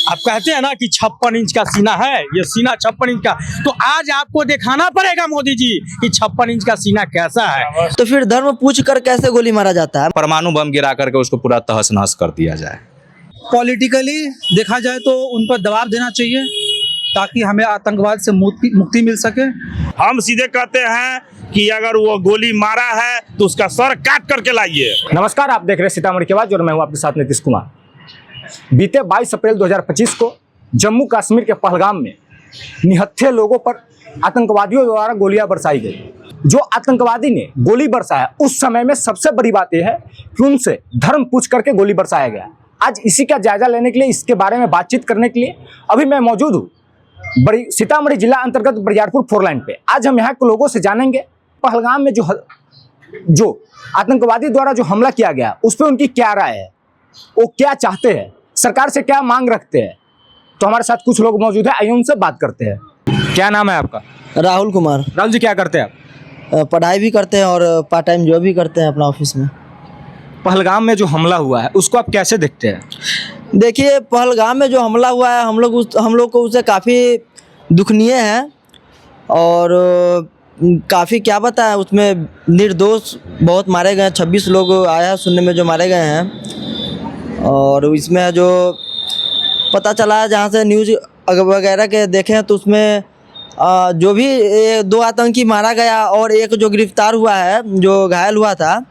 आप कहते हैं ना कि 56 इंच का सीना है, ये सीना 56 इंच का, तो आज आपको दिखाना पड़ेगा मोदी जी कि 56 इंच का सीना कैसा है। तो फिर धर्म पूछ कर कैसे गोली मारा जाता है? परमाणु बम गिरा करके उसको पूरा तहस नहस कर दिया जाए। पॉलिटिकली देखा जाए तो उन पर दबाव देना चाहिए ताकि हमें आतंकवाद से मुक्ति मिल सके। हम सीधे कहते हैं कि अगर वो गोली मारा है तो उसका सर काट करके लाइए। नमस्कार, आप देख रहे हैं सीतामढ़ी की आवाज़ और मैं हूं आपके साथ नीतीश कुमार। बीते 22 अप्रैल 2025 को जम्मू कश्मीर के पहलगाम में निहत्थे लोगों पर आतंकवादियों द्वारा गोलियां बरसाई गई। जो आतंकवादी ने गोली बरसाया, उस समय में सबसे बड़ी बात यह है कि उनसे धर्म पूछ करके गोली बरसाया गया। आज इसी का जायजा लेने के लिए, इसके बारे में बातचीत करने के लिए अभी मैं मौजूद हूँ सीतामढ़ी जिला अंतर्गत बरियारपुर 4 लाइन पे। आज हम यहाँ के लोगों से जानेंगे पहलगाम में जो आतंकवादी द्वारा जो हमला किया गया उस पर उनकी क्या राय है, वो क्या चाहते हैं, सरकार से क्या मांग रखते हैं। तो हमारे साथ कुछ लोग मौजूद हैं, आइए उनसे बात करते हैं। क्या नाम है आपका? राहुल कुमार। राहुल जी, क्या करते हैं आप? पढ़ाई भी करते हैं और पार्ट टाइम जॉब भी करते हैं अपना ऑफिस में। पहलगाम में जो हमला हुआ है उसको आप कैसे देखते हैं? देखिए, पहलगाम में जो हमला हुआ है हम लोग को उसे काफ़ी दुखनीय है और काफ़ी क्या बताएं, उसमें निर्दोष बहुत मारे गए। 26 लोग आया है सुनने में जो मारे गए हैं। और इसमें जो पता चला है, जहाँ से न्यूज़ वगैरह के देखें तो उसमें जो भी 2 आतंकी मारा गया और एक जो गिरफ्तार हुआ है, जो घायल हुआ था,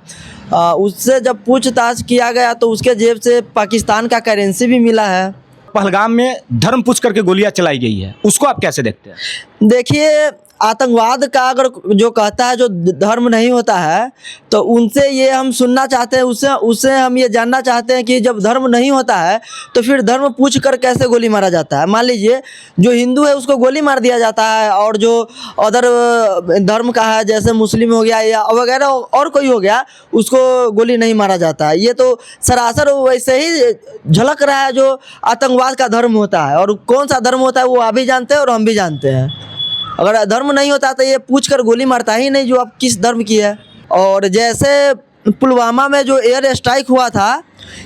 उससे जब पूछताछ किया गया तो उसके जेब से पाकिस्तान का करेंसी भी मिला है। पहलगाम में धर्म पूछ करके गोलियां चलाई गई है, उसको आप कैसे देखते हैं? देखिए, आतंकवाद का अगर जो कहता है जो धर्म नहीं होता है तो उनसे ये हम सुनना चाहते हैं, उससे हम ये जानना चाहते हैं कि जब धर्म नहीं होता है तो फिर धर्म पूछ कर कैसे गोली मारा जाता है। मान लीजिए जो हिंदू है उसको गोली मार दिया जाता है और जो अदर धर्म का है जैसे मुस्लिम हो गया या वगैरह और कोई हो गया उसको गोली नहीं मारा जाता है। ये तो सरासर वैसे ही झलक रहा है जो आतंकवाद का धर्म होता है। और कौन सा धर्म होता है वो आप भी जानते हैं और हम भी जानते हैं। अगर धर्म नहीं होता तो ये पूछकर गोली मारता ही नहीं जो आप किस धर्म की है। और जैसे पुलवामा में जो एयर स्ट्राइक हुआ था,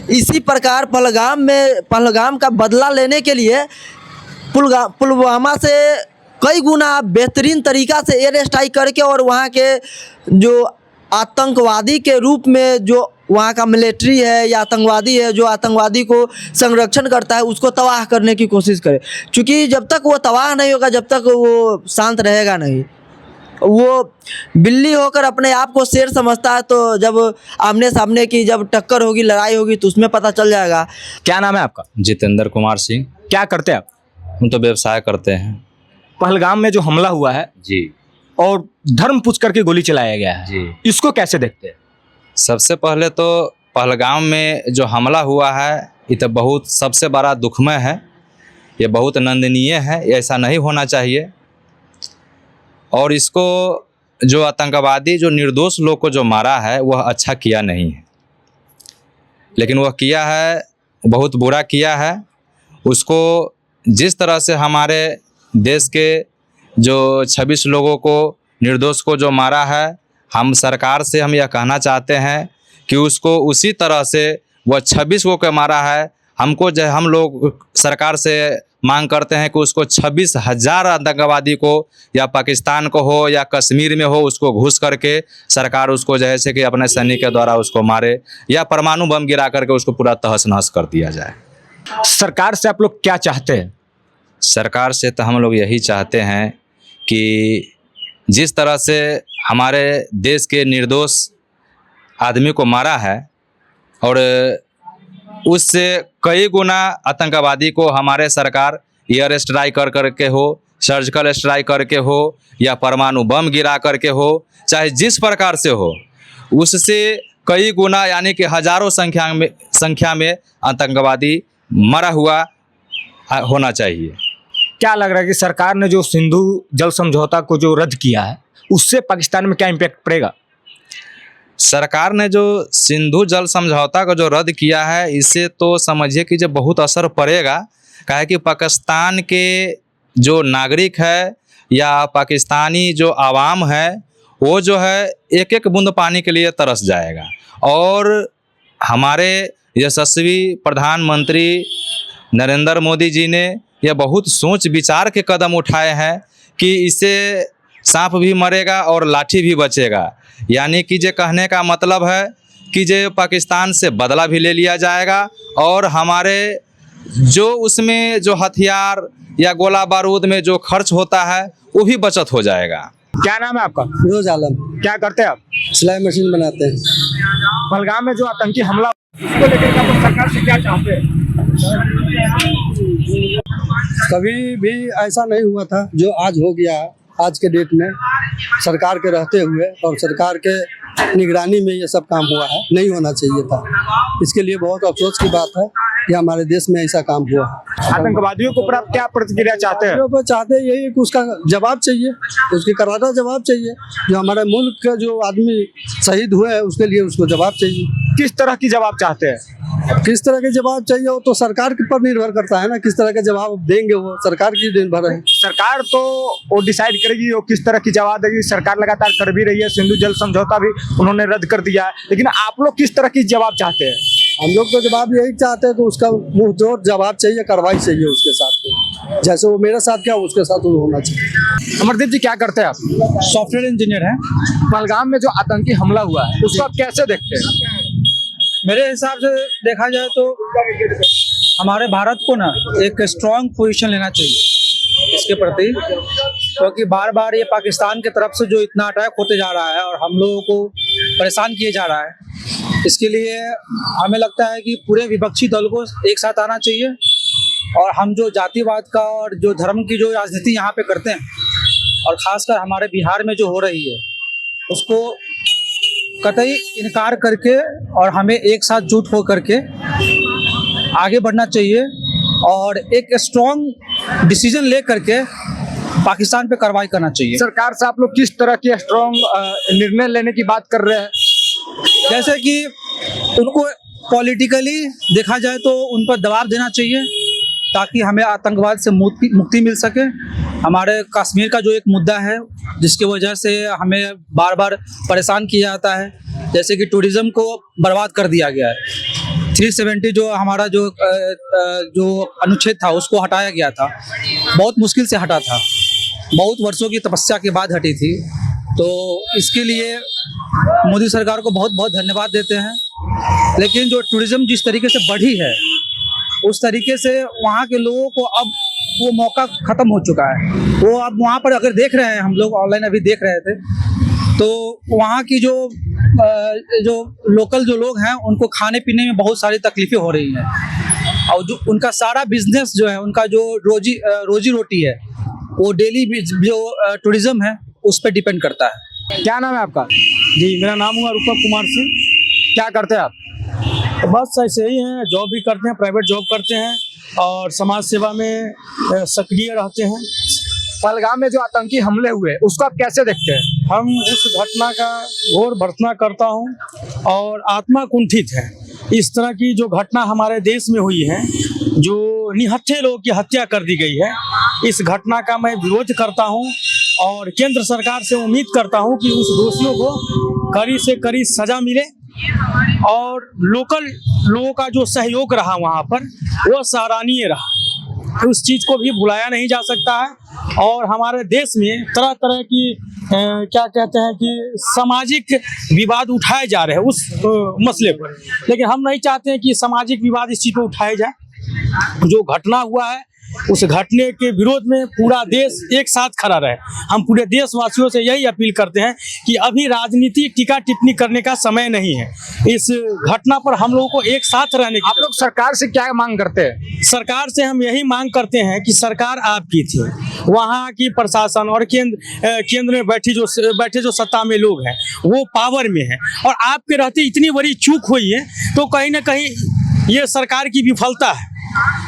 इसी प्रकार पहलगाम का बदला लेने के लिए पुलवामा से कई गुना बेहतरीन तरीक़ा से एयर स्ट्राइक करके और वहाँ के जो आतंकवादी के रूप में जो वहाँ का मिलिट्री है या आतंकवादी है जो आतंकवादी को संरक्षण करता है उसको तबाह करने की कोशिश करे। क्योंकि जब तक वो तबाह नहीं होगा, जब तक वो शांत रहेगा नहीं। वो बिल्ली होकर अपने आप को शेर समझता है, तो जब आमने सामने की जब टक्कर होगी, लड़ाई होगी तो उसमें पता चल जाएगा। क्या नाम है आपका? जितेंद्र कुमार सिंह। क्या करते हैं आप? हम तो व्यवसाय करते हैं। पहलगाम में जो हमला हुआ है जी, और धर्म पूछ करके गोली चलाया गया है जी, इसको कैसे देखते हैं? सबसे पहले तो पहलगाम में जो हमला हुआ है ये तो बहुत सबसे बड़ा दुखमय है, ये बहुत निंदनीय है, ऐसा नहीं होना चाहिए। और इसको जो आतंकवादी जो निर्दोष लोग को जो मारा है वह अच्छा किया नहीं है, लेकिन वह किया है, बहुत बुरा किया है। उसको जिस तरह से हमारे देश के जो 26 लोगों को निर्दोष को जो मारा है, हम सरकार से हम यह कहना चाहते हैं कि उसको उसी तरह से वह 26 को मारा है, हमको जो हम लोग सरकार से मांग करते हैं कि उसको 26,000 आतंकवादी को या पाकिस्तान को हो या कश्मीर में हो उसको घुस करके सरकार उसको जैसे कि अपने सैनिक के द्वारा उसको मारे या परमाणु बम गिरा करके उसको पूरा तहस नहस कर दिया जाए। सरकार से आप लोग क्या चाहते हैं? सरकार से तो हम लोग यही चाहते हैं कि जिस तरह से हमारे देश के निर्दोष आदमी को मारा है और उससे कई गुना आतंकवादी को हमारे सरकार एयर स्ट्राइक कर करके हो, सर्जिकल स्ट्राइक करके हो या परमाणु बम गिरा करके हो, चाहे जिस प्रकार से हो, उससे कई गुना यानी कि हजारों संख्या में आतंकवादी मरा हुआ होना चाहिए। क्या लग रहा है कि सरकार ने जो सिंधु जल समझौता को जो रद्द किया है उससे पाकिस्तान में क्या इम्पैक्ट पड़ेगा? सरकार ने जो सिंधु जल समझौता को जो रद्द किया है इससे तो समझिए कि जो बहुत असर पड़ेगा। काहे कि पाकिस्तान के जो नागरिक है या पाकिस्तानी जो आवाम है वो जो है एक एक बूंद पानी के लिए तरस जाएगा। और हमारे यशस्वी प्रधानमंत्री नरेंद्र मोदी जी ने यह बहुत सोच विचार के कदम उठाए हैं कि इससे सांप भी मरेगा और लाठी भी बचेगा। यानी कि जे कहने का मतलब है कि जे पाकिस्तान से बदला भी ले लिया जाएगा और हमारे जो उसमें जो हथियार या गोला बारूद में जो खर्च होता है वो भी बचत हो जाएगा। क्या नाम है आपका? फिरोज आलम, क्या करते हैं आप? सिलाई मशीन बनाते हैं। पहलगाम में जो आतंकी हमला उसको लेकर के आप लोग सरकार से क्या चाहते हैं? कभी भी ऐसा नहीं हुआ था जो आज हो गया है। आज के डेट में सरकार के रहते हुए और सरकार के निगरानी में ये सब काम हुआ है, नहीं होना चाहिए था। इसके लिए बहुत अफसोस की बात है कि हमारे देश में ऐसा काम हुआ है। आतंकवादियों को ऊपर आप क्या प्रतिक्रिया चाहते हैं? वो चाहते यही है कि उसका जवाब चाहिए, उसकी करारा जवाब चाहिए। जो हमारे मुल्क का जो आदमी शहीद हुए हैं उसके लिए उसको जवाब चाहिए। किस तरह की जवाब चाहते हैं? किस तरह के जवाब चाहिए वो तो सरकार के पर निर्भर करता है ना, किस तरह के जवाब देंगे वो सरकार की निर्भर है। सरकार तो वो डिसाइड करेगी वो किस तरह की जवाब देगी। सरकार लगातार कर भी रही है, सिंधु जल समझौता भी उन्होंने रद्द कर दिया है, लेकिन आप लोग किस तरह की जवाब चाहते हैं? हम लोग तो जवाब यही चाहते हैं कि उसका मुंह तोड़ जवाब चाहिए, कार्रवाई चाहिए उसके साथ। जैसे वो मेरे साथ क्या उसके साथ वो होना चाहिए। अमरदीप जी क्या करते हैं आप? सॉफ्टवेयर इंजीनियर हैं। पहलगाम में जो आतंकी हमला हुआ है उसको आप कैसे देखते हैं? मेरे हिसाब से देखा जाए तो हमारे भारत को ना एक स्ट्रांग पोजीशन लेना चाहिए इसके प्रति, क्योंकि बार बार ये पाकिस्तान की तरफ से जो इतना अटैक होते जा रहा है और हम लोगों को परेशान किए जा रहा है, इसके लिए हमें लगता है कि पूरे विपक्षी दल को एक साथ आना चाहिए और हम जो जातिवाद का और जो धर्म की जो राजनीति यहाँ पे करते हैं और ख़ासकर हमारे बिहार में जो हो रही है उसको कतई इनकार करके और हमें एक साथ जुट हो करके आगे बढ़ना चाहिए और एक स्ट्रॉन्ग डिसीजन ले करके पाकिस्तान पे कार्रवाई करना चाहिए। सरकार से आप लोग किस तरह की स्ट्रॉन्ग निर्णय लेने की बात कर रहे हैं? जैसे कि उनको पॉलिटिकली देखा जाए तो उन पर दबाव देना चाहिए ताकि हमें आतंकवाद से मुक्ति मिल सके। हमारे कश्मीर का जो एक मुद्दा है जिसकी वजह से हमें बार बार परेशान किया जाता है, जैसे कि टूरिज़्म को बर्बाद कर दिया गया है। 370 जो हमारा जो अनुच्छेद था उसको हटाया गया था, बहुत मुश्किल से हटा था, बहुत वर्षों की तपस्या के बाद हटी थी। तो इसके लिए मोदी सरकार को बहुत बहुत धन्यवाद देते हैं। लेकिन जो टूरिज़्म जिस तरीके से बढ़ी है उस तरीके से वहाँ के लोगों को अब वो मौका ख़त्म हो चुका है। वो अब वहाँ पर अगर देख रहे हैं, हम लोग ऑनलाइन अभी देख रहे थे, तो वहाँ की जो लोकल जो लोग हैं उनको खाने पीने में बहुत सारी तकलीफ़ें हो रही हैं और जो उनका सारा बिजनेस जो है, उनका जो रोजी रोटी है वो डेली जो टूरिज़्म है उस पर डिपेंड करता है। क्या नाम है आपका? जी, मेरा नाम हुआ रूपक कुमार सिंह। क्या करते हैं आप? तो बस ऐसे ही हैं, जॉब भी करते हैं, प्राइवेट जॉब करते हैं और समाज सेवा में सक्रिय रहते हैं। पहलगाम में जो आतंकी हमले हुए उसको आप कैसे देखते हैं? हम उस घटना का घोर भर्त्सना करता हूं और आत्मा कुंठित है। इस तरह की जो घटना हमारे देश में हुई है, जो निहत्थे लोगों की हत्या कर दी गई है, इस घटना का मैं विरोध करता हूं और केंद्र सरकार से उम्मीद करता हूं कि उस दोषियों को कड़ी से कड़ी सजा मिले और लोकल लोगों का जो सहयोग रहा वहाँ पर वो सराहनीय रहा। उस चीज़ को भी भुलाया नहीं जा सकता है और हमारे देश में तरह तरह की क्या कहते हैं कि सामाजिक विवाद उठाए जा रहे हैं उस मसले पर, लेकिन हम नहीं चाहते हैं कि सामाजिक विवाद इस चीज़ पर उठाए जाए। जो घटना हुआ है उस घटने के विरोध में पूरा देश एक साथ खड़ा रहे। हम पूरे देशवासियों से यही अपील करते हैं कि अभी राजनीतिक टीका टिप्पणी करने का समय नहीं है। इस घटना पर हम लोगों को एक साथ रहने की। आप लोग सरकार से क्या मांग करते हैं? सरकार से हम यही मांग करते हैं कि सरकार आपकी थी, वहाँ की प्रशासन और केंद्र में बैठे जो सत्ता में लोग हैं वो पावर में है और आपके रहते इतनी बड़ी चूक हुई है, तो कहीं ना कहीं ये सरकार की विफलता है।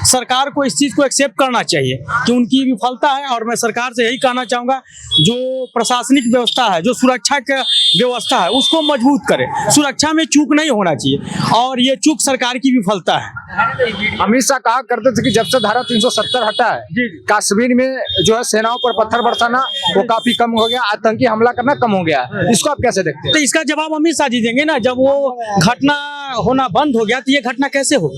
सरकार को इस चीज़ को एक्सेप्ट करना चाहिए कि उनकी विफलता है और मैं सरकार से यही कहना चाहूँगा, जो प्रशासनिक व्यवस्था है, जो सुरक्षा का व्यवस्था है, उसको मजबूत करे। सुरक्षा में चूक नहीं होना चाहिए और ये चूक सरकार की विफलता है। अमित शाह कहा करते थे कि जब से धारा 370 हटा है कश्मीर में जो है सेनाओं पर पत्थर बरसाना वो काफी कम हो गया, आतंकी हमला करना कम हो गया। इसको आप कैसे देखते हैं? तो इसका जवाब अमित शाह जी देंगे ना। जब वो घटना होना बंद हो गया तो ये घटना कैसे हो?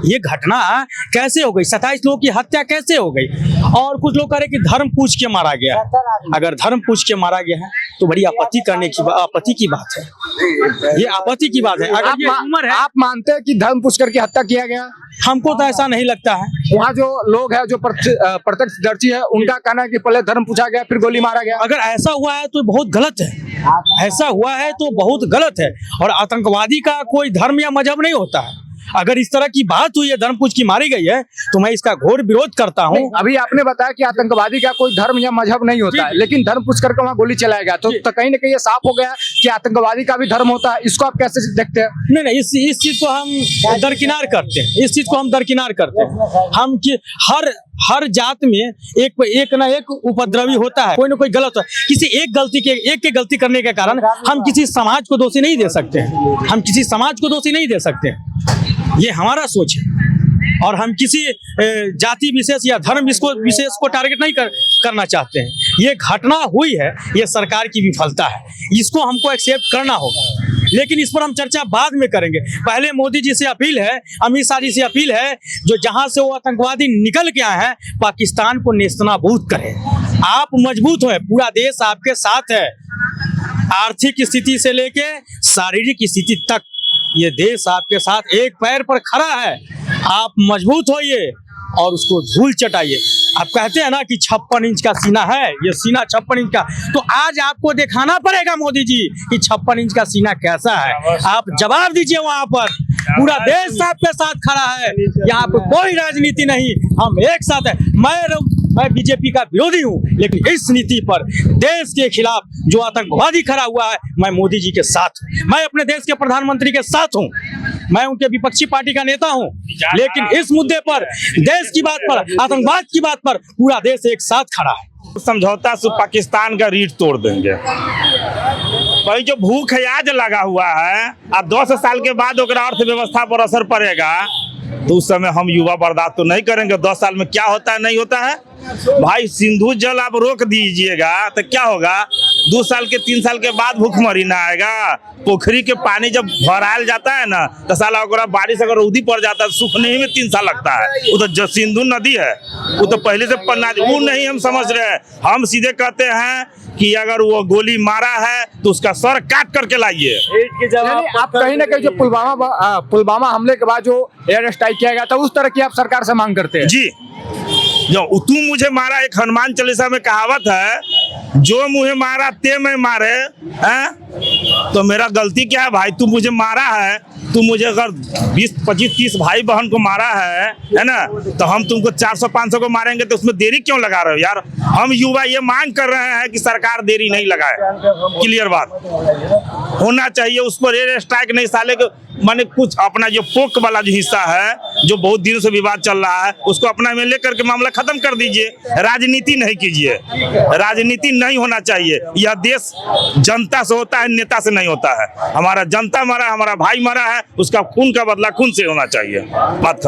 ये घटना कैसे हो गई? 27 लोगों की हत्या कैसे हो गई? और कुछ लोग कह रहे कि धर्म पूछ के मारा गया है। अगर धर्म पूछ के मारा गया है तो बड़ी आपत्ति की बात है। ये आपत्ति की बात है। अगर ये उम्र है, आप मानते हैं कि धर्म पूछ करके हत्या किया गया? हमको तो ऐसा नहीं लगता है। वहाँ जो लोग हैं जो प्रत्यक्षदर्शी है, उनका कहना है कि पहले धर्म पूछा गया फिर गोली मारा गया। अगर ऐसा हुआ है तो बहुत गलत है। ऐसा हुआ है तो बहुत गलत है। और आतंकवादी का कोई धर्म या मजहब नहीं होता है। अगर इस तरह की बात हुई है, धर्म पूछ की मारी गई है, तो मैं इसका घोर विरोध करता हूँ। अभी आपने बताया कि आतंकवादी का कोई धर्म या मजहब नहीं होता है, लेकिन धर्म पूछ करके वहाँ गोली चलाया गया, तो कहीं ना कहीं ये साफ हो गया कि आतंकवादी का भी धर्म होता है। इसको आप कैसे देखते हैं? नहीं, इस चीज को हम दरकिनार करते हैं। इस चीज को हम दरकिनार करते हैं। हम कि हर जात में एक ना एक उपद्रवी होता है, कोई ना कोई गलत है। किसी एक के गलती करने के कारण हम किसी समाज को दोषी नहीं दे सकते हैं। हम किसी समाज को दोषी नहीं दे सकते हैं। ये हमारा सोच है और हम किसी जाति विशेष या धर्म विशेष को टारगेट नहीं करना चाहते हैं। ये घटना हुई है, ये सरकार की विफलता है, इसको हमको एक्सेप्ट करना होगा। लेकिन इस पर हम चर्चा बाद में करेंगे। पहले मोदी जी से अपील है, अमित शाह जी से अपील है, जो जहां से वो आतंकवादी निकल के आए हैं, पाकिस्तान को नेस्तनाबूद करें। आप मजबूत हो, पूरा देश आपके साथ है। आर्थिक स्थिति से लेके शारीरिक स्थिति तक ये देश आपके साथ एक पैर पर खड़ा है। आप मजबूत होइए और उसको धूल चटाइए। आप कहते हैं ना कि 56 इंच का सीना है, ये सीना 56 इंच का, तो आज आपको दिखाना पड़ेगा मोदी जी कि 56 इंच का सीना कैसा है। आप जवाब दीजिए वहां पर। पूरा देश आपके साथ खड़ा है, यहाँ पे कोई राजनीति नहीं, हम एक साथ है। मैं बीजेपी का विरोधी हूँ, लेकिन इस नीति पर देश के खिलाफ जो आतंकवादी खड़ा हुआ है, मैं मोदी जी के साथ हूँ। मैं अपने देश के प्रधानमंत्री के साथ हूँ। मैं उनके विपक्षी पार्टी का नेता हूँ, लेकिन इस मुद्दे पर, देश की बात पर, आतंकवाद की बात पर पूरा देश एक साथ खड़ा है। समझौता से पाकिस्तान का रीढ़ तोड़ देंगे। भाई जो भूख आज लगा हुआ है, अब 10 साल के बाद अर्थव्यवस्था पर असर पड़ेगा, तो उस समय हम युवा बर्दाश्त तो नहीं करेंगे। 10 साल में क्या होता है नहीं होता है। भाई सिंधु जल आप रोक दीजिएगा तो क्या होगा? 2 साल के 3 साल के बाद भूखमरी ना आएगा। पोखरी के पानी जब भराल जाता है ना, तो साला बारिश अगर उदी पड़ जाता है, सूखने ही में 3 साल लगता है। वो तो जो सिंधु नदी है, वो तो पहले से पन्ना, वो नहीं हम समझ रहे हैं। हम सीधे कहते हैं कि अगर वो गोली मारा है तो उसका सर काट करके लाइए। आप कहीं ना कहीं जो पुलवामा हमले के बाद जो एयर स्ट्राइक किया गया था, उस तरह की आप सरकार से मांग करते हैं? जी, जो तू मुझे मारा, एक हनुमान चालीसा में कहावत है, जो मुझे मारा ते मैं मारे हैं। तो मेरा गलती क्या है भाई? तू मुझे मारा है, तू मुझे अगर 20, 25, 30 भाई बहन को मारा है ना, तो हम तुमको 400, 500 को मारेंगे, तो उसमें देरी क्यों लगा रहे हो यार? हम युवा ये मांग कर रहे हैं कि सरकार देरी नहीं लगाए। क्लियर बात होना चाहिए। उस पर एयर स्ट्राइक नहीं, साले को माने कुछ अपना जो पोक वाला जो हिस्सा है, जो बहुत दिनों से विवाद चल रहा है, उसको अपना में लेकर के मामला खत्म कर दीजिए। राजनीति नहीं कीजिए, राजनीति नहीं होना चाहिए। यह देश जनता से होता है, नेता से नहीं होता है। हमारा जनता मरा, हमारा भाई मरा है, उसका खून का बदला खून से होना चाहिए। बात खत्म।